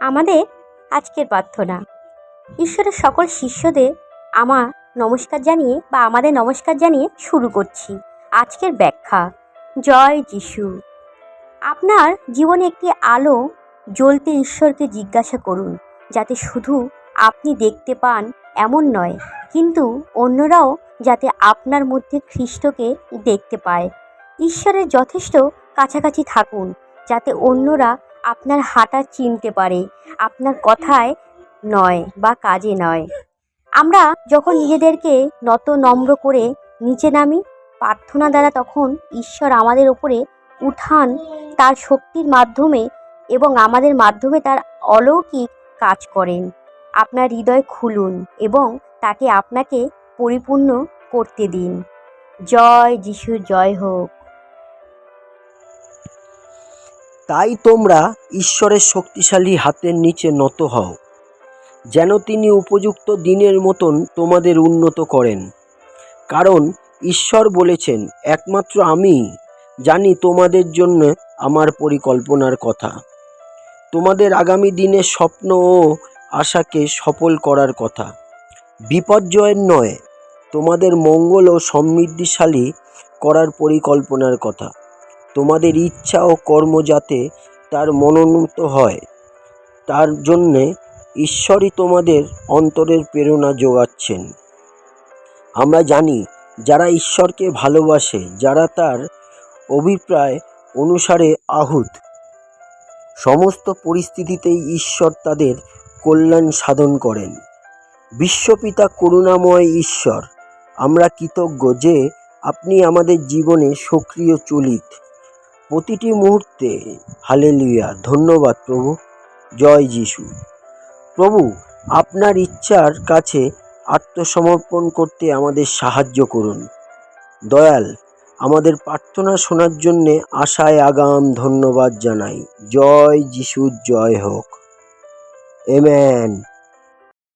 আমাদের আজকের প্রার্থনা। ঈশ্বরের সকল শিষ্যদের আমাদের নমস্কার জানিয়ে শুরু করছি আজকের ব্যাখ্যা। জয় যিশু। আপনার জীবনে একটি আলো জ্বলতে ঈশ্বরকে জিজ্ঞাসা করুন, যাতে শুধু আপনি দেখতে পান এমন নয়, কিন্তু অন্যরাও যাতে আপনার মধ্যে খ্রিস্টকে দেখতে পায়। ঈশ্বরের যথেষ্ট কাছাকাছি থাকুন, যাতে অন্যরা আপনার হাঁটা চিনতে পারে, আপনার কথায় নয় বা কাজে নয়। আমরা যখন নিজেদেরকে নম্র করে নিচে নামি প্রার্থনা দ্বারা, তখন ঈশ্বর আমাদের ওপরে উঠান তার শক্তির মাধ্যমে এবং আমাদের মাধ্যমে তার অলৌকিক কাজ করেন। আপনার হৃদয় খুলুন এবং তাকে আপনাকে পরিপূর্ণ করতে দিন। জয় যিশুর জয় হোক। তাই তোমরা ঈশ্বরের শক্তিশালী হাতের নিচে নত হও, যেন তিনি উপযুক্ত দিনের মতন তোমাদের উন্নত করেন। কারণ ঈশ্বর বলেছেন, একমাত্র আমি জানি তোমাদের জন্য আমার পরিকল্পনার কথা, তোমাদের আগামী দিনের স্বপ্ন ও আশাকে সফল করার কথা, বিপর্যয়ের নয়, তোমাদের মঙ্গল ও সমৃদ্ধিশালী করার পরিকল্পনার কথা। তোমাদের ইচ্ছা ও কর্ম যাতে তার মনোনীত হয়, তার জন্যে ঈশ্বরই তোমাদের অন্তরের প্রেরণা যোগাচ্ছেন। আমরা জানি, যারা ঈশ্বরকে ভালোবাসে, যারা তার অভিপ্রায় অনুসারে আহুত, সমস্ত পরিস্থিতিতেই ঈশ্বর তাদের কল্যাণ সাধন করেন। বিশ্বপিতা করুণাময় ঈশ্বর, আমরা কৃতজ্ঞ যে আপনি আমাদের জীবনে সক্রিয় চলিত প্রতিটি মুহূর্তে। হালেলুয়া। ধন্যবাদ প্রভু। জয় যিশু। প্রভু, আপনার ইচ্ছার কাছে আত্মসমর্পণ করতে আমাদের সাহায্য করুন। দয়াল, আমাদের প্রার্থনা শোনার জন্যে আশায় আগাম ধন্যবাদ জানাই। জয় যিশুর জয় হোক। আমেন।